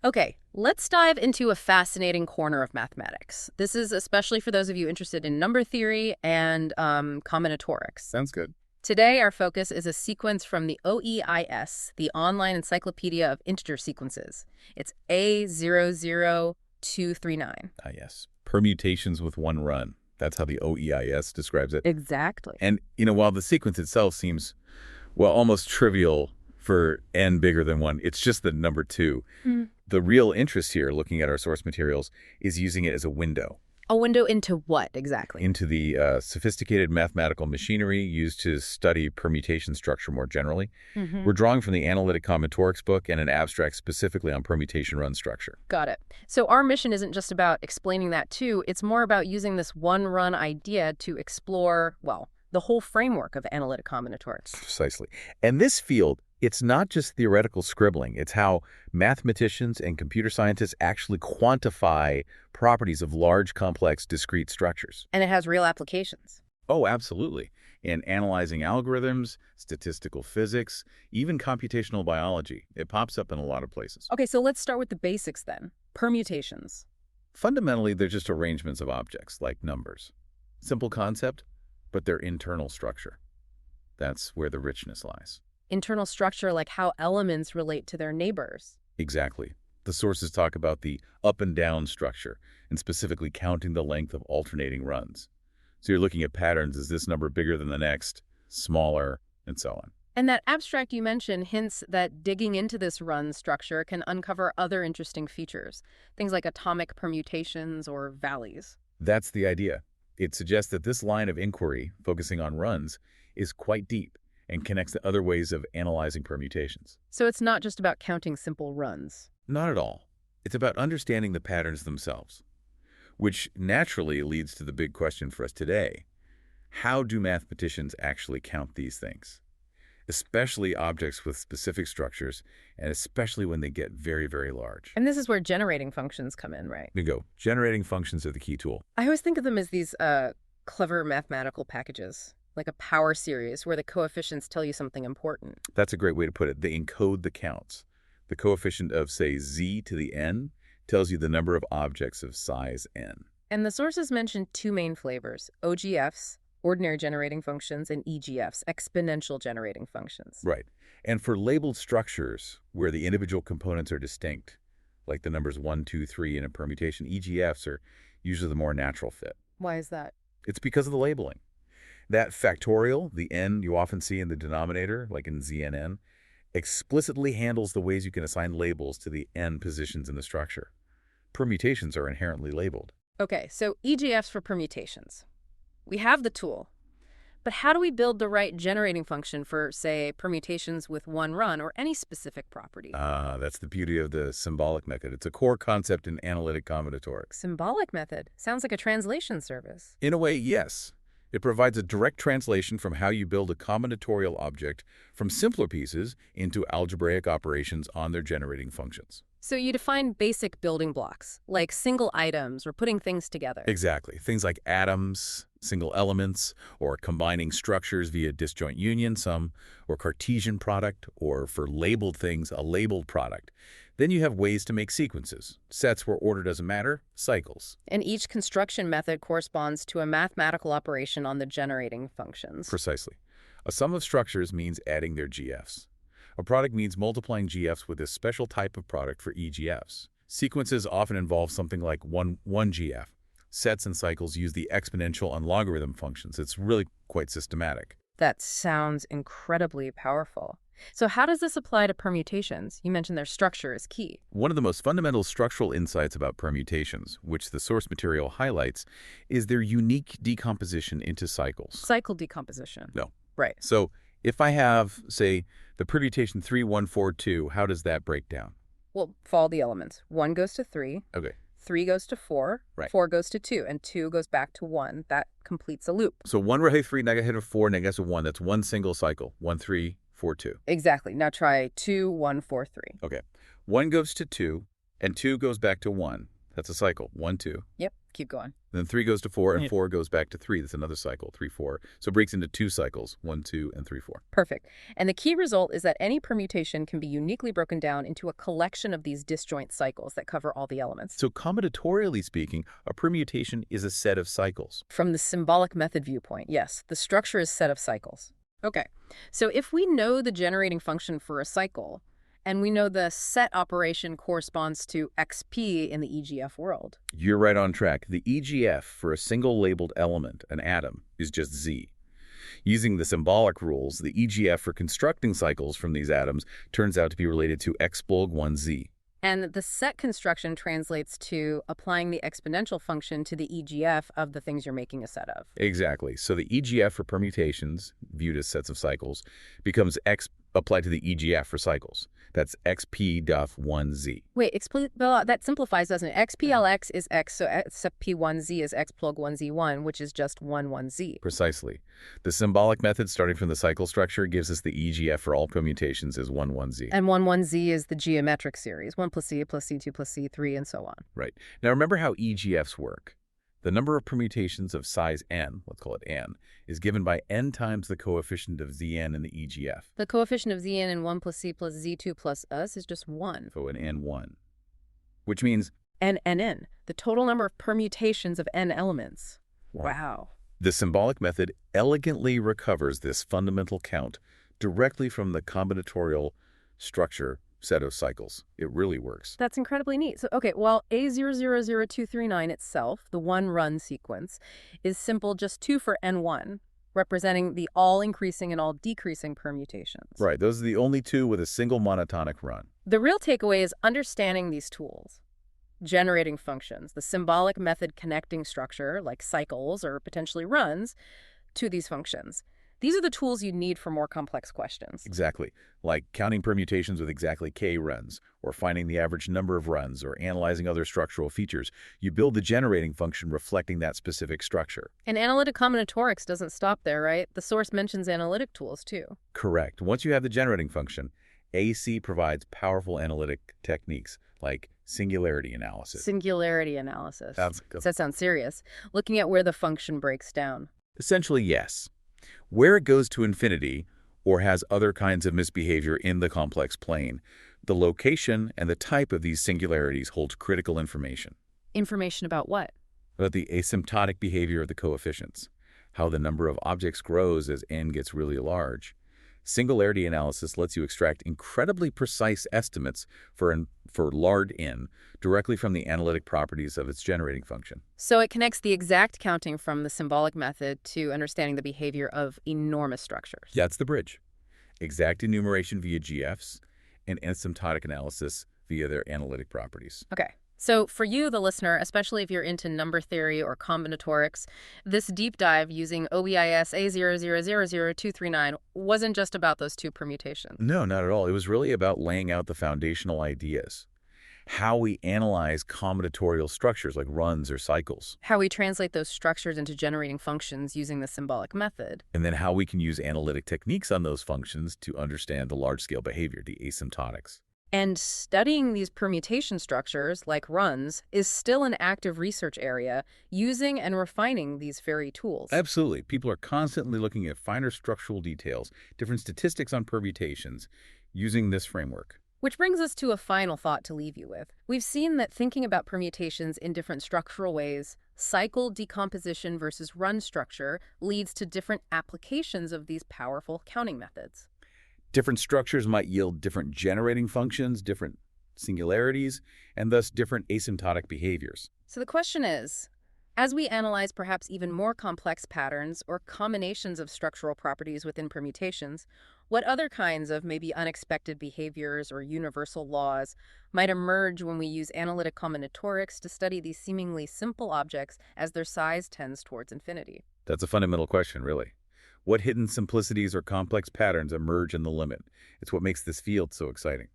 Okay, let's dive into a fascinating corner of mathematics. This is especially for those of you interested in number theory and combinatorics. Sounds good. Today, our focus is a sequence from the OEIS, the Online Encyclopedia of Integer Sequences. It's A00239. Ah, yes. Permutations with one run. That's how the OEIS describes it. Exactly. And, while the sequence itself seems, well, almost trivial for n bigger than 1, it's just the number 2. The real interest here, looking at our source materials, is using it as a window. A window into what, exactly? Into the sophisticated mathematical machinery used to study permutation structure more generally. We're drawing from the analytic combinatorics book and an abstract specifically on permutation run structure. Got it. So our mission isn't just about explaining that too. It's more about using this one-run idea to explore, well, the whole framework of analytic combinatorics. Precisely. And this field, it's not just theoretical scribbling. It's how mathematicians and computer scientists actually quantify properties of large, complex, discrete structures. And it has real applications. Oh, absolutely. In analyzing algorithms, statistical physics, even computational biology. It pops up in a lot of places. Okay, so let's start with the basics then. Permutations. Fundamentally, they're just arrangements of objects, like numbers. Simple concept, but their internal structure. That's where the richness lies. Internal structure, like how elements relate to their neighbors. Exactly. The sources talk about the up and down structure, and specifically counting the length of alternating runs. So you're looking at patterns. Is this number bigger than the next, smaller, and so on? And that abstract you mentioned hints that digging into this run structure can uncover other interesting features, things like atomic permutations or valleys. That's the idea. It suggests that this line of inquiry, focusing on runs, is quite deep and connects to other ways of analyzing permutations. So it's not just about counting simple runs. Not at all. It's about understanding the patterns themselves, which naturally leads to the big question for us today. How do mathematicians actually count these things? Especially objects with specific structures, and especially when they get very, very large. And this is where generating functions come in, right? Bingo. Generating functions are the key tool. I always think of them as these clever mathematical packages, like a power series where the coefficients tell you something important. That's a great way to put it. They encode the counts. The coefficient of, say, z to the n tells you the number of objects of size n. And the sources mention two main flavors, OGFs, ordinary generating functions, and EGFs, exponential generating functions. Right. And for labeled structures where the individual components are distinct, like the numbers 1, 2, 3 in a permutation, EGFs are usually the more natural fit. Why is that? It's because of the labeling. That factorial, the n you often see in the denominator, like in ZNN, explicitly handles the ways you can assign labels to the n positions in the structure. Permutations are inherently labeled. Okay, so EGFs for permutations. We have the tool, but how do we build the right generating function for, say, permutations with one run or any specific property? That's the beauty of the symbolic method. It's a core concept in analytic combinatorics. Symbolic method? Sounds like a translation service. In a way, yes. It provides a direct translation from how you build a combinatorial object from simpler pieces into algebraic operations on their generating functions. So you define basic building blocks, like single items or putting things together. Exactly. Things like atoms, single elements, or combining structures via disjoint union, or Cartesian product, or for labeled things, a labeled product. Then you have ways to make sequences, sets where order doesn't matter, cycles. And each construction method corresponds to a mathematical operation on the generating functions. Precisely. A sum of structures means adding their GFs. A product means multiplying GFs with a special type of product for EGFs. Sequences often involve something like one GF. Sets and cycles use the exponential and logarithm functions. It's really quite systematic. That sounds incredibly powerful. So how does this apply to permutations? You mentioned their structure is key. One of the most fundamental structural insights about permutations, which the source material highlights, is their unique decomposition into cycles. Cycle decomposition. No. Right. So if I have, say, the permutation 3, 1, 4, 2, how does that break down? Well, follow the elements. 1 goes to 3. Okay. 3 goes to 4. Right. 4 goes to 2. And 2 goes back to 1. That completes a loop. So 1 negative 3, negative 4, negative 1. That's one single cycle. 1, 3, 4, 2. Exactly. Now try 2, 1, 4, 3. Okay. 1 goes to 2, and 2 goes back to 1. That's a cycle. 1, 2. Yep. keep going. Then 3 goes to 4, and Yeah. 4 goes back to 3. That's another cycle, 3, 4. So it breaks into 2 cycles, 1, 2, and 3, 4. Perfect. And the key result is that any permutation can be uniquely broken down into a collection of these disjoint cycles that cover all the elements. So combinatorially speaking, a permutation is a set of cycles. From the symbolic method viewpoint, yes, the structure is a set of cycles. Okay, so if we know the generating function for a cycle, and we know the set operation corresponds to xp in the EGF world. You're right on track. The EGF for a single labeled element, an atom, is just Z. Using the symbolic rules, the EGF for constructing cycles from these atoms turns out to be related to x1z. And the set construction translates to applying the exponential function to the EGF of the things you're making a set of. Exactly. So the EGF for permutations, viewed as sets of cycles, becomes x applied to the EGF for cycles. That's xp-1z. Wait, that simplifies, doesn't it? XPLX is x, so xp1z is x plug 1z1, which is just 1z. Precisely. The symbolic method starting from the cycle structure gives us the EGF for all permutations as 1z. And 1z is the geometric series, 1 plus c plus c2 plus c3, and so on. Right. Now remember how EGFs work. The number of permutations of size n, let's call it n, is given by n times the coefficient of Zn in the EGF. The coefficient of Zn in 1 plus c plus z2 plus us is just 1. So an n1. Which means N, the total number of permutations of n elements. Wow. the symbolic method elegantly recovers this fundamental count directly from the combinatorial structure set of cycles. It really works. That's incredibly neat. So, okay, well, A00239 itself, the one-run sequence, is simple, just 2 for N1, representing the all-increasing and all-decreasing permutations. Right, those are the only two with a single monotonic run. The real takeaway is understanding these tools. Generating functions, the symbolic method connecting structure, like cycles or potentially runs, to these functions. These are the tools you need for more complex questions. Exactly, like counting permutations with exactly k runs, or finding the average number of runs, or analyzing other structural features. You build the generating function reflecting that specific structure. And analytic combinatorics doesn't stop there, right? The source mentions analytic tools, too. Correct. Once you have the generating function, AC provides powerful analytic techniques like singularity analysis. Singularity analysis. That's Does that sound serious? Looking at where the function breaks down. essentially, yes. Where it goes to infinity or has other kinds of misbehavior in the complex plane, the location and the type of these singularities holds critical information. Information about what? About the asymptotic behavior of the coefficients, how the number of objects grows as n gets really large. Singularity analysis lets you extract incredibly precise estimates for large n directly from the analytic properties of its generating function. So it connects the exact counting from the symbolic method to understanding the behavior of enormous structures. That's the bridge. Exact enumeration via GFs and asymptotic analysis via their analytic properties. Okay. So for you, the listener, especially if you're into number theory or combinatorics, this deep dive using OEIS A00239 wasn't just about those two permutations. No, not at all. It was really about laying out the foundational ideas. How we analyze combinatorial structures like runs or cycles. How we translate those structures into generating functions using the symbolic method. And then how we can use analytic techniques on those functions to understand the large-scale behavior, the asymptotics. And studying these permutation structures, like runs, is still an active research area, using and refining these very tools. Absolutely. People are constantly looking at finer structural details, different statistics on permutations, using this framework. Which brings us to a final thought to leave you with. We've seen that thinking about permutations in different structural ways, cycle decomposition versus run structure, leads to different applications of these powerful counting methods. Different structures might yield different generating functions, different singularities, and thus different asymptotic behaviors. So the question is, as we analyze perhaps even more complex patterns or combinations of structural properties within permutations, what other kinds of maybe unexpected behaviors or universal laws might emerge when we use analytic combinatorics to study these seemingly simple objects as their size tends towards infinity? That's a fundamental question, really. What hidden simplicities or complex patterns emerge in the limit? It's what makes this field so exciting.